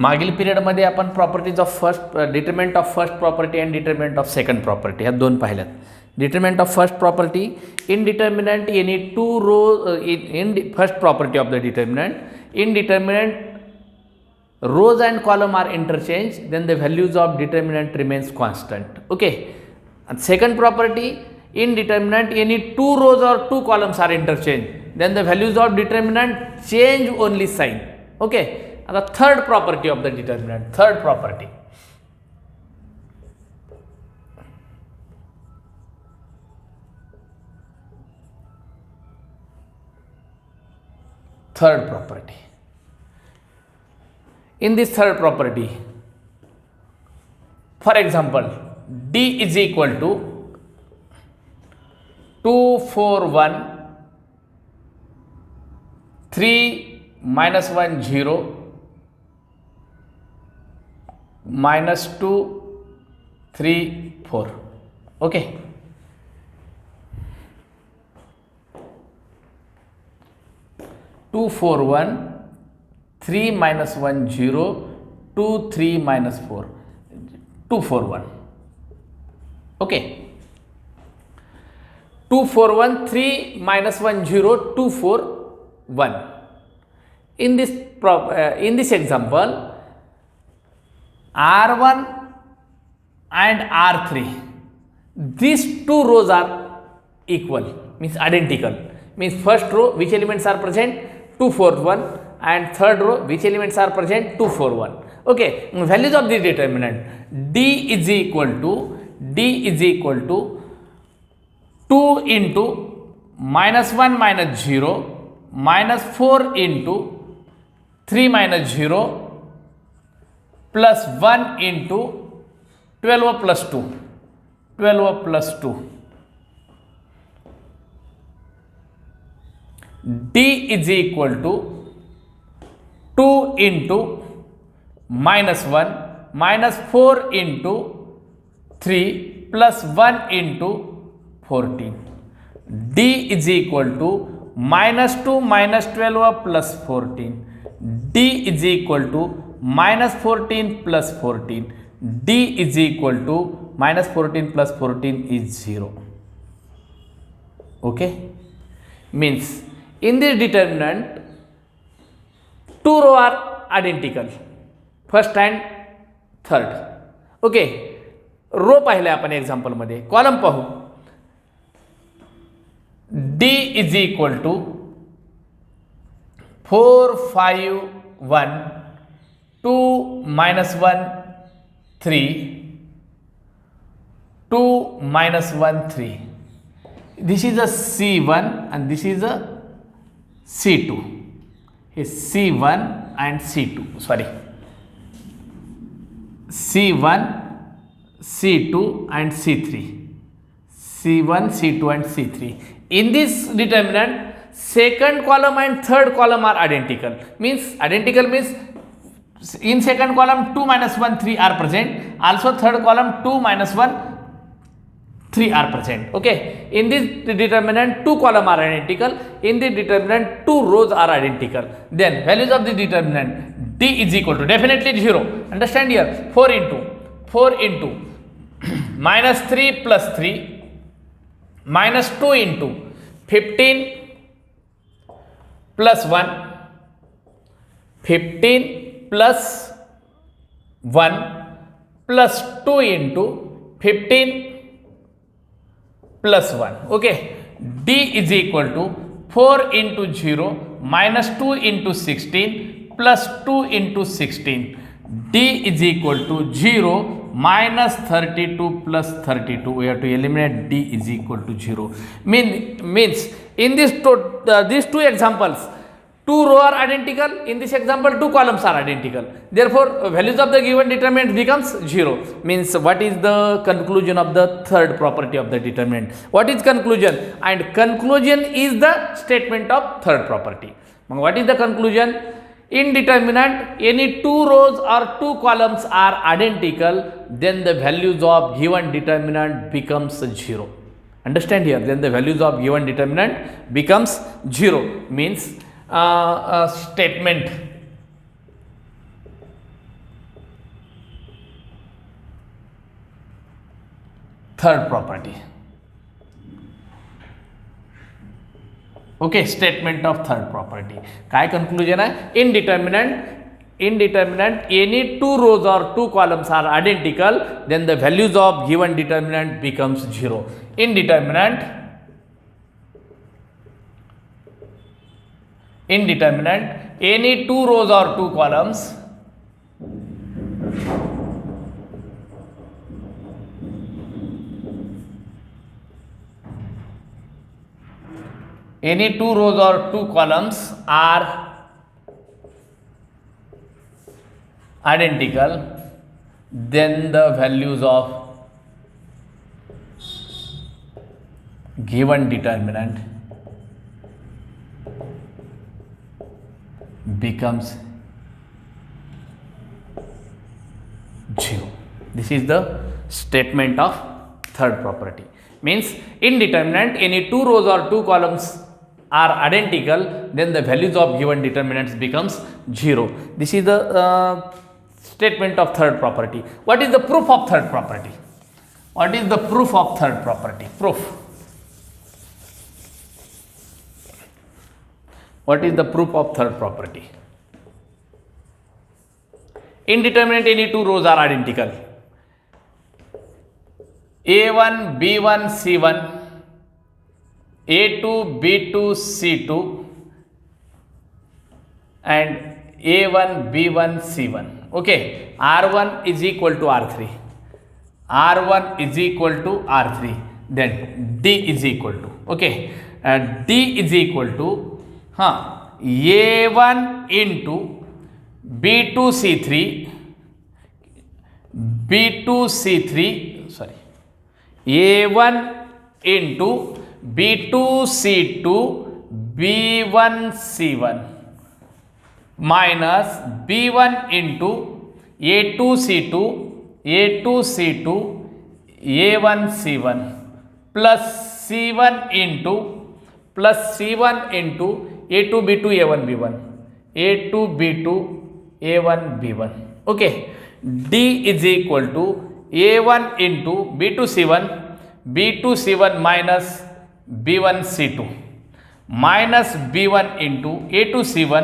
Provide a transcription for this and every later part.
मागील पिरियडमध्ये आपण properties of first determinant of first property and determinant of second property ह्या दोन पाहिल्यात. Determinant of first property in determinant any two row in first property of the determinant in determinant rows and column are interchanged, then the values of determinant remains constant. Okay, and second property indeterminant any two rows or two columns are interchanged, then the values of determinant change only sign. Okay, and the third property of the determinant, third property, third property. In this third property, for example, D is equal to 2, 4, 1, 3, minus 1, 0, minus 2, 3, 4. Okay. 2, 4, 1, 3 minus 1 0, 2 3 minus 4, 2 4 1. Okay, 2 4 1, 3 minus 1 0, 2 4 1. In this example, R1 and R3, these two rows are equal, means identical, means first row which elements are present 2 4 1, and third row which elements are present 2 4 1. Okay, values of the determinant D is equal to 2 into minus 1 minus 0 minus 4 into 3 minus 0 plus 1 into 12 plus 2, 12 plus 2. D is equal to 2 into minus 1 minus 4 into 3 plus 1 into 14. D is equal to minus 2 minus 12 plus 14. D is equal to minus 14 plus 14. D is equal to minus 14 plus 14 is 0. Okay, means in this determinant two rows are identical, first and third. Okay, row पाहिले आपण example मध्ये. Column पाहू. D is equal to 4 5 1 2 minus 1 3 2 minus 1 3. This is a C1 and this is a C2. Is C1 and C2, sorry, C1, C2 and C3, C1, C2 and C3. In this determinant, second column and third column are identical. Means identical means in second column 2 minus 1 3 are present, also third column 2 minus 1 3 are present. Okay, in this determinant two columns are identical, in the determinant two rows are identical. Then values of the determinant D is equal to definitely 0. Understand here, 4 into minus 3 plus 3 minus 2 into 15 plus 1, 15 plus 1 plus 2 into 15 plus 1. Okay, D is equal to 4 into 0 minus 2 into 16 plus 2 into 16. D is equal to 0 minus 32 plus 32. We have to eliminate D is equal to 0. Means in this these two examples, two rows are identical. In this example, two columns are identical. Therefore, values of the given determinant becomes 0. Means what is the conclusion of the third property of the determinant? What is conclusion? And conclusion is the statement of third property. What is the conclusion? In determinant, any two rows or two columns are identical, then the values of given determinant becomes 0. Understand here? Then the values of given determinant becomes 0. Means statement third property. Okay, statement of third property. काय conclusion है? Indeterminate any two rows or two columns are identical, then the values of given determinant becomes 0. Indeterminate any two rows or two columns are identical, then the values of given determinant becomes 0. This is the statement of third property. Means indeterminate any two rows or two columns are identical, then the values of given determinants becomes 0. This is the statement of third property. What is the proof of third property? What is the proof of third property? Proof. What is the proof of third property? Indeterminate any two rows are identical. A1, B1, C1, A2, B2, C2 and A1, B1, C1. Okay, R1 is equal to R3. R1 is equal to R3. Then D is equal to. Okay, D is equal to A1 into B2, C3, B2, C3, sorry. A1 into B2 C2 B1 C1 minus B1 into A2 C2 C2 A1 C1 plus C1 into A2 B2 A1 B1 A2 B2 A1 B1. Okay, D is equal to A1 into B2 C1 B2 C1 minus B1 C2 minus B1 into A2 C1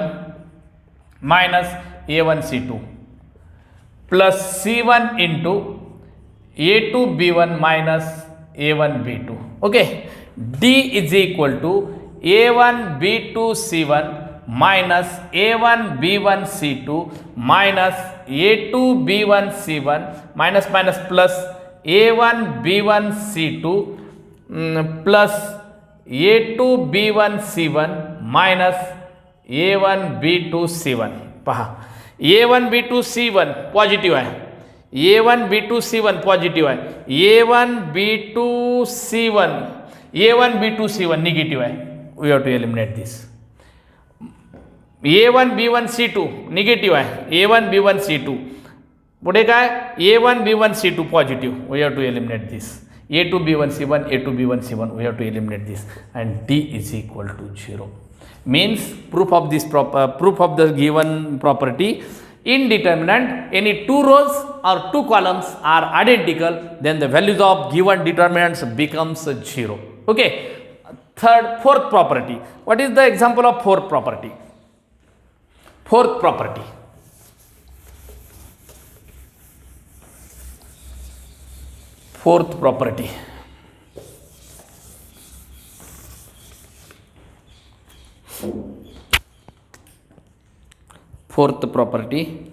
minus A1 C2 plus C1 into A2 B1 minus A1 B2. Okay, D is equal to A1 B2 C1 minus A1 B1 C2 minus A2 B1 C1 minus plus A1 B1 C2 plus A2 B1 C1 minus A1 B2 C1. पहा A1 B2 C1 positive आहे, A1 B2 C1 positive आहे, A1 B2 C1 A1 B2 C1 negative आहे. We have to eliminate this. A1 B1 C2 negative आहे, A1 B1 C2 पुढे काय A1 B1 C2 positive. We have to eliminate this. A2 B1 C1 A2 B1 C1 we have to eliminate this and D is equal to 0. Means proof of this proof of the given property, indeterminate any two rows or two columns are identical, then the values of given determinants becomes 0. Okay, fourth property. What is the example of fourth property? Fourth property. Fourth property. Fourth property.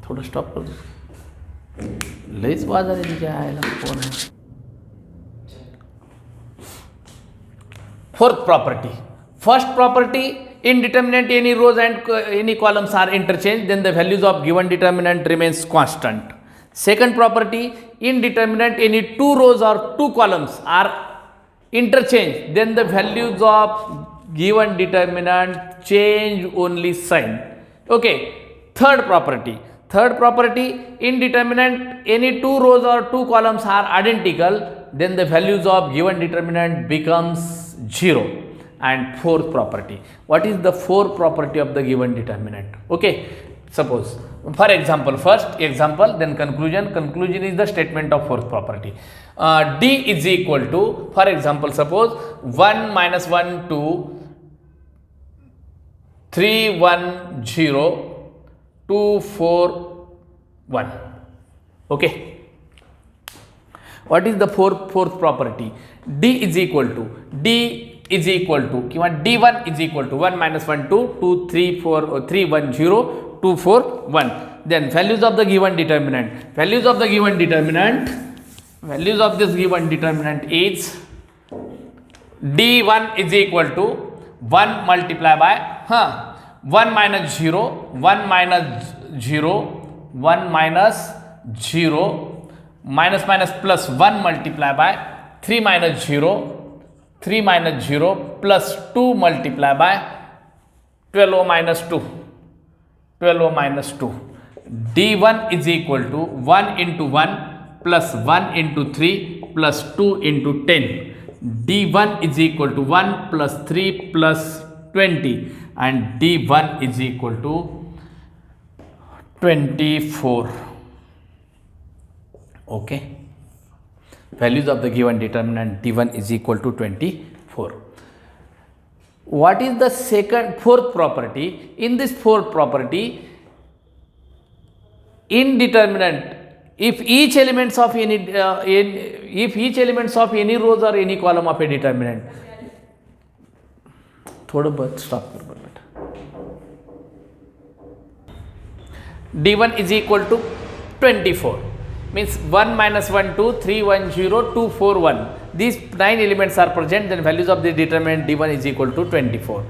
थोड़ा stop कर दो, लईच वाजले तिच्या आयला phone आहे. Fourth property. First property, indeterminate any rows and any columns are interchanged, then the values of given determinant remains constant. Second property, indeterminate any two rows or two columns are interchanged, then the values of given determinant change only sign. Okay. Third property. Third property, indeterminate any two rows or two columns are identical, then the values of given determinant becomes 0. And fourth property, what is the fourth property of the given determinant? Okay, suppose for example, first example, then conclusion. Conclusion is the statement of fourth property. D is equal to, for example, suppose 1 minus 1 2 3 1 0 2 4 1. Okay, what is the fourth property? D is equal to किंवा D1 is equal to 1 minus 1 2 2 3 4 3 1 0 2 4 1. Then values of the given determinant. Values of this given determinant is D1 is equal to 1 multiplied by 1 minus 0 1 minus 0 1 minus 0 minus minus plus 1 multiplied by 3 minus 0 3 minus 0 plus 2 multiplied by 12 minus 2 D1 is equal to 1 into 1 plus 1 into 3 plus 2 into 10. D1 is equal to 1 plus 3 plus 20 and D1 is equal to 24. Okay. Values of the given determinant D1 is equal to 24. What is the fourth property? In this fourth property, in determinant, if each elements of any rows or any column of a determinant, थोड़ा बहुत stop कर बेटा. D1 is equal to 24. Means 1 minus 1 2 3 1 0 2 4 1. These 9 elements are present, then values of the determinant D1 is equal to 24.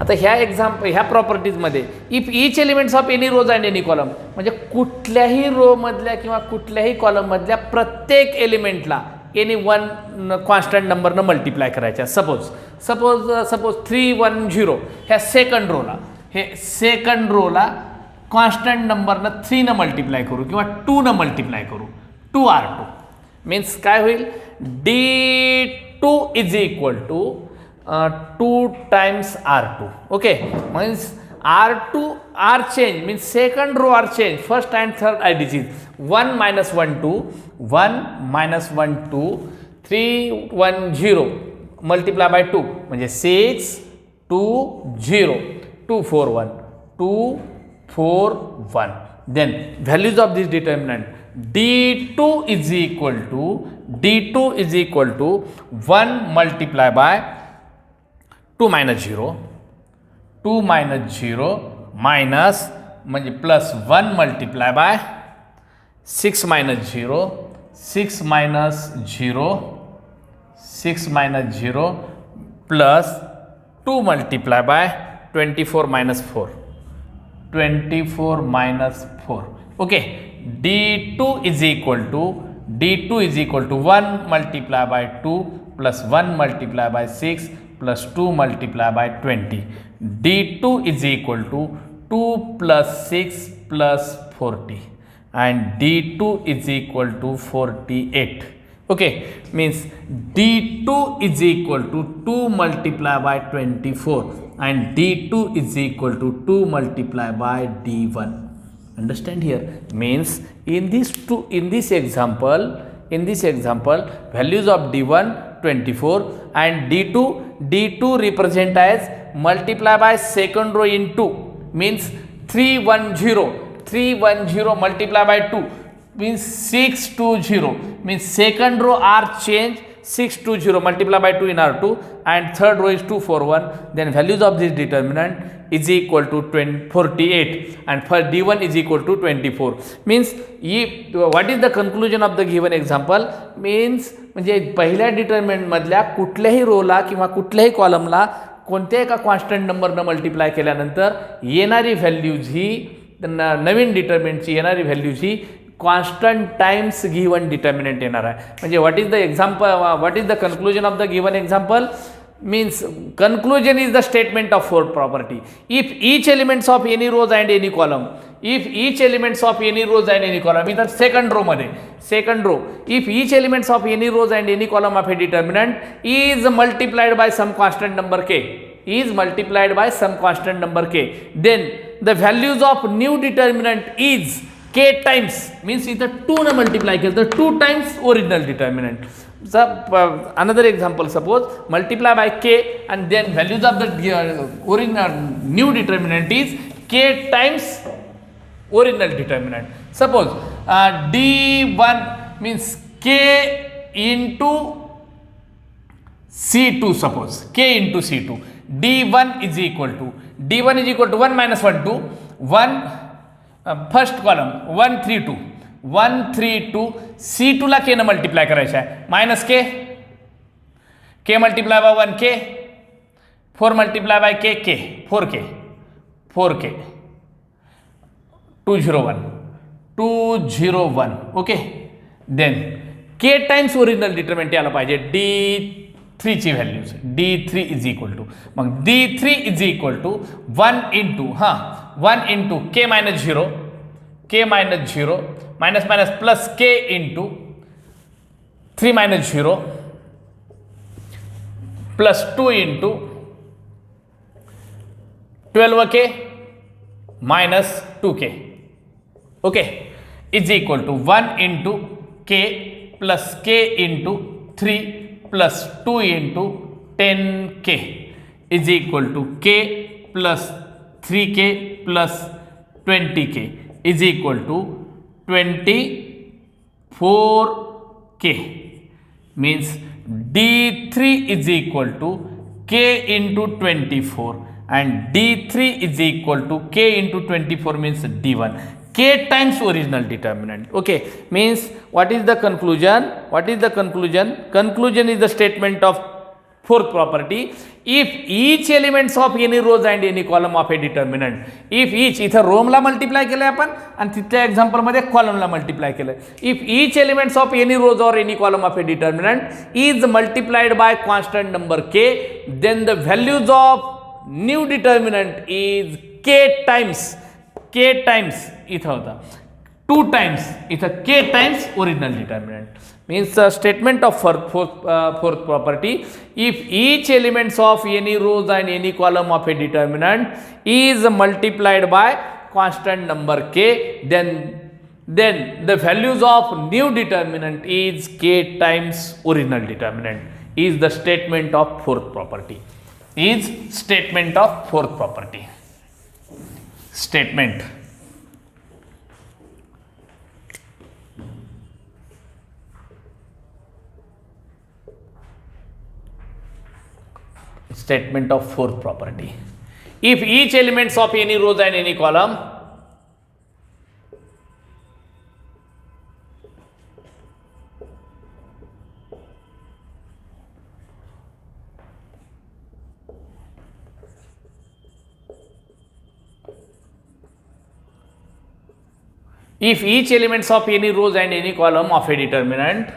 आता ह्या प्रॉपर्टीजमध्ये if each elements of any rows and any column, म्हणजे कुठल्याही row मधल्या किंवा कुठल्याही कॉलम मधल्या प्रत्येक एलिमेंटला एनी वन कॉन्स्टंट नंबरनं मल्टिप्लाय करायच्या. सपोज 310 ह्या सेकंड रोला कॉन्स्टंट नंबरनं 3 न मल्टिप्लाय करू किंवा 2 न मल्टिप्लाय करू. 2R2 मीन्स काय होईल? D2 is equal to 2 times R2. Okay, means R2 R change means second row R change, first and third IDs 1 minus 1 2 1 minus 1 2 3 1 0 multiply by 2 म्हणजे 6 2 0 2 4 1 2 4 1. Then values of this determinant D2 is equal to 1 multiply by 2 minus 0 minus म्हणजे plus 1 multiply by 6 minus 0 6 minus 0 plus 2 multiply by 24 minus 4. Okay, D2 is equal to 1 multiply by 2 plus 1 multiply by 6 plus 2 multiply by 20. D2 is equal to 2 plus 6 plus 40 and D2 is equal to 48. Okay, means D2 is equal to 2 multiply by 24 and D2 is equal to 2 multiply by D1. Understand here? Means in this example values of D1 24 and D2 represent as multiply by second row into means 310 multiply by 2 means 620 means second row R change 620 multiply by 2 in R2 and third row is 241. Then values of this determinant is equal to 48 and for D1 is equal to 24. Means what is the conclusion of the given example? Means म्हणजे पहिल्या determinant मधल्या कुठल्याही रोला किंवा कुठल्याही कॉलमला कोणत्याही एका constant नंबरनं मल्टिप्लाय केल्यानंतर येणारी व्हॅल्यूज ही नवीन डिटर्मिनंटची येणारी व्हॅल्यूज ही कॉन्स्टंट टाइम्स गिवन डिटर्मिनंट येणार आहे. म्हणजे what is the conclusion of the given example? means conclusion is the statement of fourth property. If each elements of any rows and any column if each elements of any rows and any column, इथं second row मध्ये, second row, if each elements of any rows and any column of a determinant is multiplied by some constant number k, is multiplied by some constant number k, then the values of new determinant is k times, means इथं 2 ने multiply केलं तर 2 times original determinant. Another example, suppose multiply by k and then values of the original new determinant is k times original determinant. Suppose d1 means k into c2, suppose k into c2, d1 is equal to 1 minus 1 2 1, first column 1 3 2 1 3 2, c2 ला k ने multiply करायचं आहे, minus k multiply by 1 k, 4 multiply by k 4k 201 okay. Then k times original determinant यायला पाहिजे d3 ची values, d3 is equal to, मग d3 is equal to 1 into k minus 0 minus minus plus k into 3 minus 0 plus 2 into 12k minus 2k okay is equal to 1 into k plus k into 3 plus 2 into 10k is equal to k plus 3k plus 20k is equal to 24k, means d3 is equal to k into 24 and d3 is equal to k into 24 means d1, k times original determinant. Okay, means what is the conclusion? Conclusion is the statement of fourth property. If each elements of any rows and any column of a determinant, if each, इथं रोमला multiply केलंय आपण आणि तिथल्या example मध्ये कॉलमला multiply केलंय. If each elements of any rows or any column of a determinant is multiplied by constant number k, then the values of new determinant is k times इथं होता 2 times, इथं k times original determinant. Means the statement of fourth property, if each elements of any rows and any column of a determinant is multiplied by constant number k, then the values of new determinant is k times original determinant, is the statement of fourth property. Statement. Statement of fourth property. If each elements of any rows and any column if each elements of any rows and any column of a determinant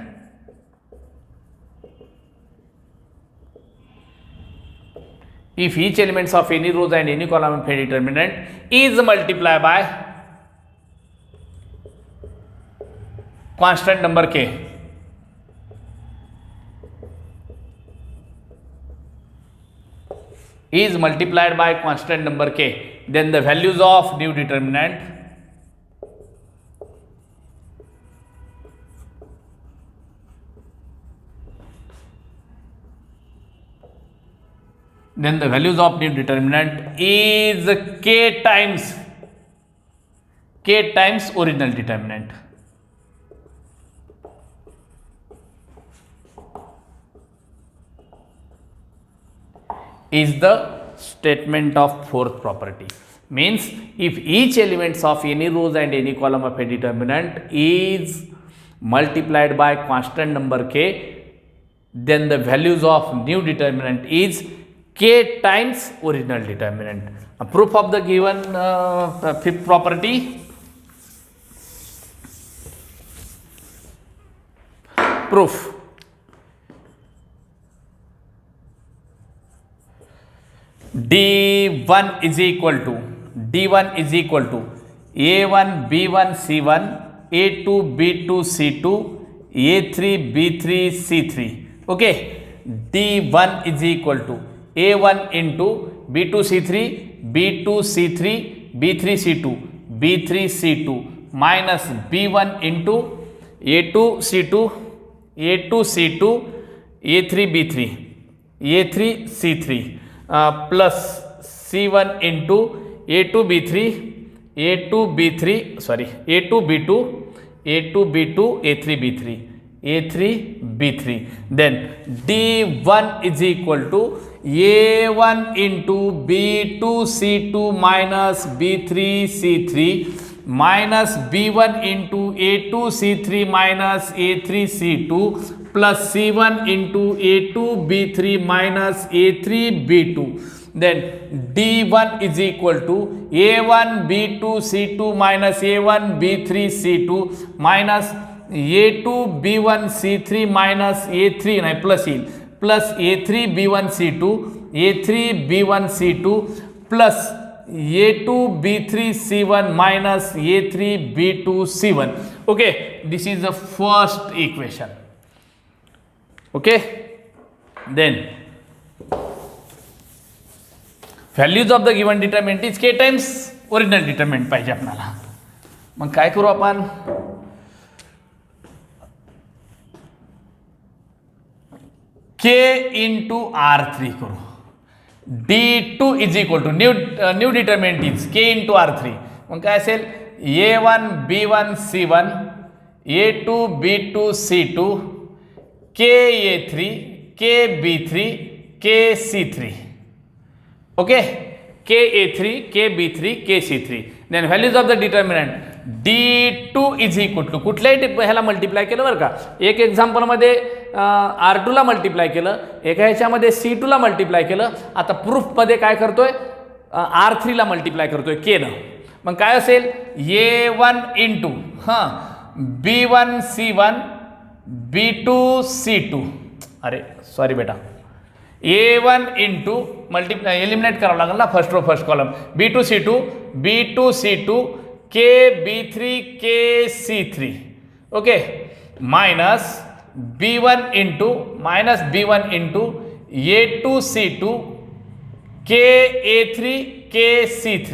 if each elements of any rows and any column of a determinant is multiplied by constant number k, is multiplied by constant number k, then the values of new determinant is k times original determinant. Is the statement of fourth property. Means if each elements of any rows and any column of a determinant is multiplied by constant number k, then the values of new determinant is k times original determinant. A proof of the given fifth property. Proof. D1 is equal to A1 B1 C1, A2 B2 C2, A3 B3 C3. Okay, D1 is equal to A1 into B2 C3, B2 C3, B3 C2, B3 C2 minus B1 into A2 C2, A2 C2, A3 B3, A3 C3 plus C1 into A2 B3, A2 B3 sorry A2 B2, A2 B2, A3 B3, A3 B3. Then D1 is equal to A1 into B2 C2 minus B3 C3 minus B1 into A2 C3 minus A3 C2 plus C1 into A2 B3 minus A3 B2. Then D1 is equal to A1 B2 C2 minus A1 B3 C2 minus A2 B1 C3 minus A3 plus A3 B1 C2, A3 B1 C2 plus A2 B3 C1 minus A3 B2 C1. Okay, this is the first equation. Okay, then values of the given determinant is के times original determinant पाहिजे आपल्याला. मग काय करू आपण, के into R3 करू. D2 is equal to new determinant is K into R3. मग काय असेल, A1 B1 C1, A2 B2 C2, के A3, के B3, के C3. ओके, के A3, के B3, K C3. Then values of the determinant D2 is equal to कुठल्याही ह्याला multiply केलं बरं का. एक एक्झाम्पलमध्ये R2 ला मल्टिप्लाय केलं, एका ह्याच्यामध्ये C2 ला मल्टिप्लाय केलं. आता प्रूफमध्ये काय करतोय, R3 ला मल्टिप्लाय करतोय केलं. मग काय असेल, A1 into B1 C1, B2 C2, अरे सॉरी बेटा, A1 इंटू मल्टीप्लाय एलिमिनेट करावं लागेल ना first row first column, B2 C2, B2 C2, के B3, K C3. Okay, minus B1 into A2 C2, के A3, के C3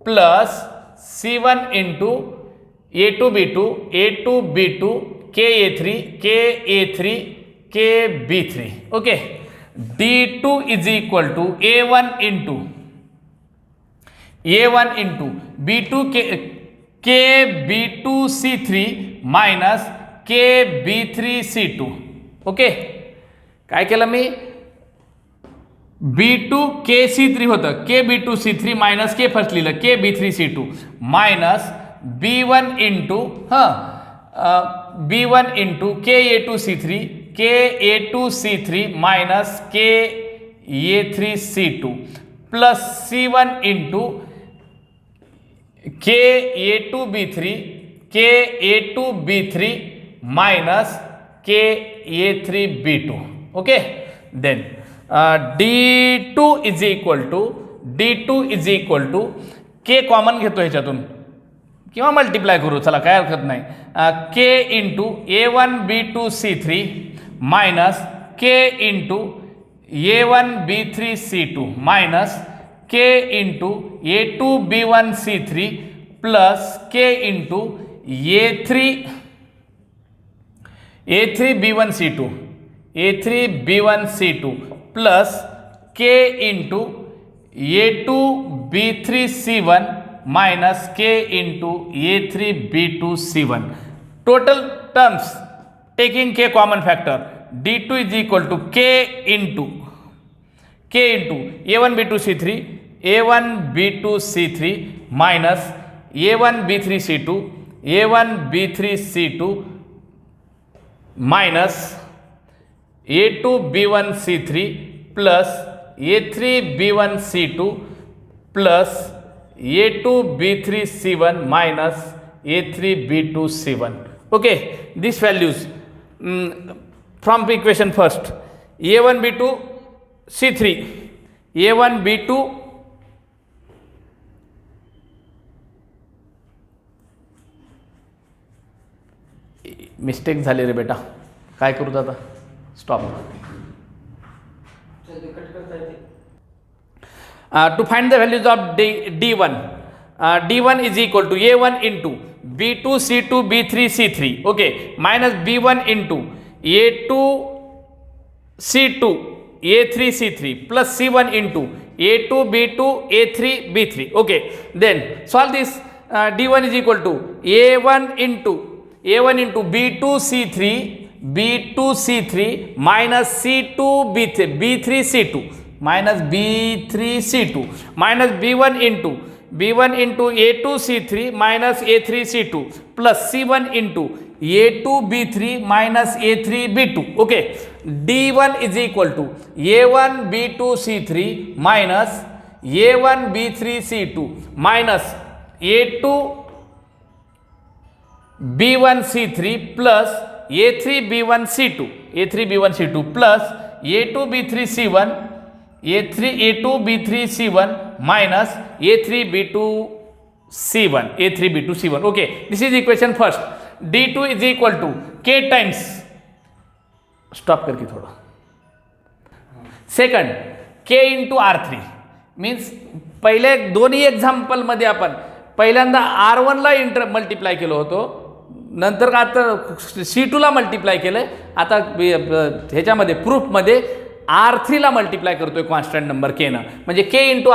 plus C1 into A2 B2, A2 B2, के A3, के A3, के B3. Okay, D2 is equal to A1 into B2 के B2 C3 minus के B3 C2. Okay, काय केलं मी, B2 के C3 होतं, के B2 C3 minus K first लिहिलं, के B3 C2 minus B1 into B1 into के A2 C3, के A2 C3 minus K A3 C2 plus C1 into के A2 B3, के A2 B3 minus K A3 B2. Okay, then D2 is equal to K common घेतो ह्याच्यातून किंवा multiply करू, चला काय हरकत नाही. K into A1 B2 C3 minus k into A1 B3 C2 minus k into A2 B1 C3 plus k into A3 B1 C2, A3 B1 C2 plus k into A2 B3 C1 minus k into A3 B2 C1. Total terms taking k common factor, D2 is equal to k into A1 B2 C3, A1 B2 C3 minus A1 B3 C2, A1 B3 C2 minus A2 B1 C3 plus A3 B1 C2 plus A2 B3 C1 minus A3 B2 C1. Okay, these values from equation first, A1 B2 C3, A1 B2 mistake झाली रे बेटा, काय करू आता, stop. To find the values of D1, D1 is equal to A1 into B2 C2 B3 C3, okay, minus B1 into A2 C2 A3 C3 plus C1 into A2 B2 A3 B3, okay. Then solve this. D1 is equal to A1 into B2 C3 B2 C3 minus C2 B3 C2 minus B3 C2 minus B1 into A2 C3 minus A3 C2 plus C1 into A2 B3 minus A3 B2, okay. D1 is equal to A1 B2 C3 minus A1 B3 C2 minus A2 B1 C3 plus A3 B1 C2 plus A2 B3 C1 A2 B3 C1 minus A3 B2 C1, okay. This is equation first. D2 is equal to K times, stop करके थोड़ा, second K into R3 means पहिले दोन्ही example मध्ये आपण पहिल्यांदा R1 ला multiply केलं होतं, नंतर आता C2 ला मल्टिप्लाय केलं, आता ह्याच्यामध्ये प्रूफमध्ये R3 ला मल्टिप्लाय करतोय कॉन्स्टंट नंबर K ना, म्हणजे K into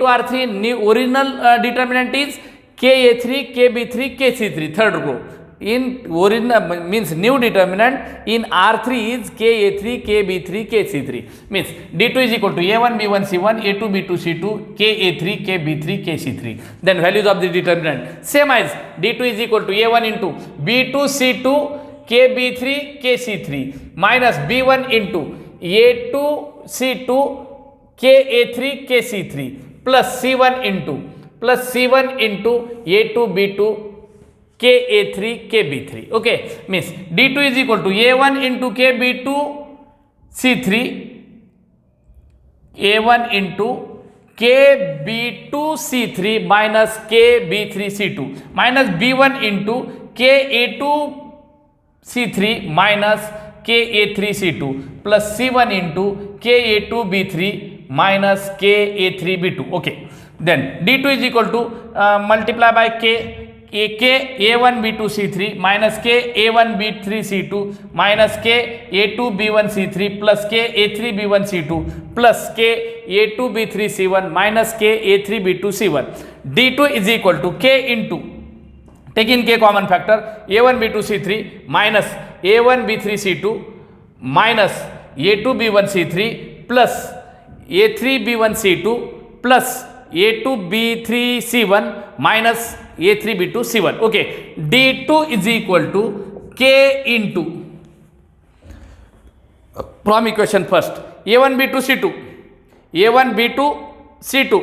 R3 new original determinant is KA3 KB3 KC3 third row, in original means new determinant in R3 is KA3 KB3 KC3, means D2 is equal to A1 B1 C1 A2 B2 C2 KA3 KB3 KC3. Then values of the determinant same as D2 is equal to A1 into B2 C2 KB3 KC3 minus B1 into A2 C2 KA3 KC3 plus C1 into A2 B2 KA3 KB3, okay. Means D2 is equal to A1 into KB2 C3 A1 into KB2 C3 minus KB3 C2 minus B1 into KA2 C3 minus KA3 C2 plus C1 into KA2 B3 minus KA3 B2, okay. Then D2 is equal to multiply by K A1 B2 C3 minus K A1 B3 C2 minus K A2 B1 C3 plus K A3 B1 C2 plus K A2 B3 C1 minus K A3 B2 C1. D2 is equal to K into, taking K common factor, A1 B2 C3 minus A1 B3 C2 minus A2 B1 C3 plus A3 B1 C2 plus A2 B3 C1 minus A3 B2 C1, okay. D2 is equal to K into, from equation first, A1 B2 C2 A1 B2 C2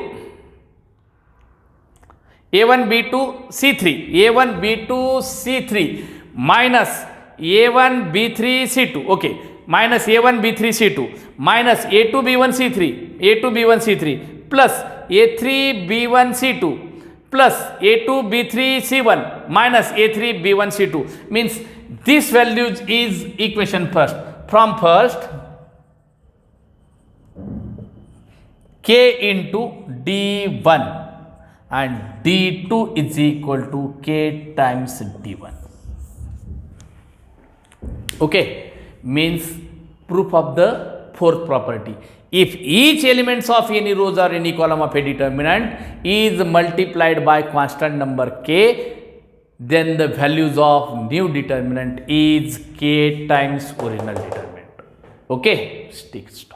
A1 B2 C3 A1 B2 C3 minus A1 B3 C2, okay, minus A1 B3 C2 minus A2 B1 C3 plus A3 B1 C2 plus A2 B3 C1 minus A3 B1 C2, means this values is equation first. From first K into D1 and D2 is equal to K times D1, okay. Means proof of the fourth property. If each elements of any rows or any column of a determinant is multiplied by constant number K, then the values of new determinant is K times original determinant, okay. Stop.